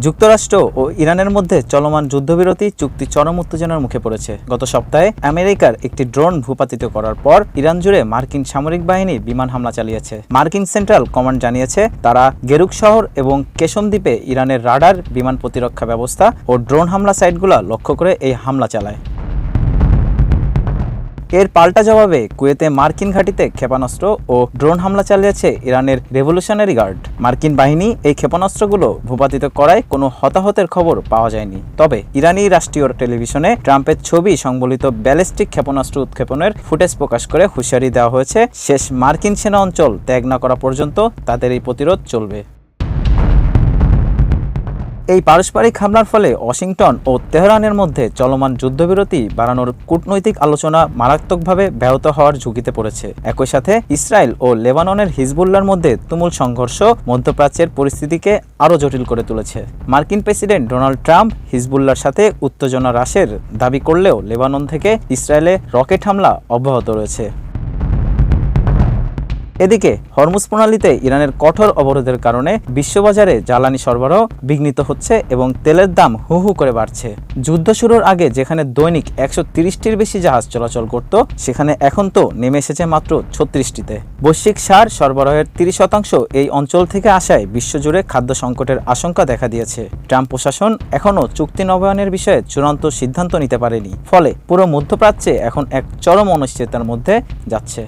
যুক্তরাষ্ট্র ও ইরানের মধ্যে চলমান যুদ্ধবিরতি চুক্তি চরম উত্তেজনার মুখে পড়েছে। গত সপ্তাহে আমেরিকার একটি ড্রোন ভূপাতিত করার পর ইরান জুড়ে মার্কিন সামরিক বাহিনী বিমান হামলা চালিয়েছে। মার্কিন সেন্ট্রাল কমান্ড জানিয়েছে তারা গেরুক শহর এবং কেশম দ্বীপে ইরানের রাডার, বিমান প্রতিরক্ষা ব্যবস্থা ও ড্রোন হামলা সাইটগুলো লক্ষ্য করে এই হামলা চালায়। এর পাল্টা জবাবে কুয়েতে মার্কিন ঘাঁটিতে ক্ষেপণাস্ত্র ও ড্রোন হামলা চালিয়েছে ইরানের রেভলিউশনারি গার্ড। মার্কিন বাহিনী এই ক্ষেপণাস্ত্রগুলো ভূপাতিত করায় কোনো হতাহতের খবর পাওয়া যায়নি। তবে ইরানি রাষ্ট্রীয় টেলিভিশনে ট্রাম্পের ছবি সংবলিত ব্যালিস্টিক ক্ষেপণাস্ত্র উৎক্ষেপণের ফুটেজ প্রকাশ করে হুঁশিয়ারি দেওয়া হয়েছে, শেষ মার্কিন সেনা অঞ্চল ত্যাগ না করা পর্যন্ত তাদের এই প্রতিরোধ চলবে। এই পারস্পরিক হামলার ফলে ওয়াশিংটন ও তেহরানের মধ্যে চলমান যুদ্ধবিরতি বাড়ানোর কূটনৈতিক আলোচনা মারাত্মকভাবে ব্যাহত হওয়ার ঝুঁকিতে পড়েছে। একই সাথে ইসরায়েল ও লেবাননের হিজবুল্লাহর মধ্যে তুমুল সংঘর্ষ মধ্যপ্রাচ্যের পরিস্থিতিকে আরও জটিল করে তুলেছে। মার্কিন প্রেসিডেন্ট ডোনাল্ড ট্রাম্প হিজবুল্লাহর সাথে উত্তেজনা হ্রাসের দাবি করলেও লেবানন থেকে ইসরায়েলে রকেট হামলা অব্যাহত রয়েছে। এদিকে হরমুজ প্রণালীতে ইরানের কঠোর অবরোধের কারণে বিশ্ববাজারে জ্বালানি সরবরাহ বিঘ্নিত হচ্ছে এবং তেলের দাম হু হু করে বাড়ছে। যুদ্ধ শুরুর আগে যেখানে দৈনিক 130টির বেশি জাহাজ চলাচল করত, সেখানে এখন তো নেমে এসেছে মাত্র 36টিতে। বৈশ্বিক সার সরবরাহের 30% এই অঞ্চল থেকে আসায় বিশ্বজুড়ে খাদ্য সংকটের আশঙ্কা দেখা দিয়েছে। ট্রাম্প প্রশাসন এখনও চুক্তি নবায়নের বিষয়ে চূড়ান্ত সিদ্ধান্ত নিতে পারেনি, ফলে পুরো মধ্যপ্রাচ্যে এখন এক চরম অনিশ্চয়তার মধ্যে যাচ্ছে।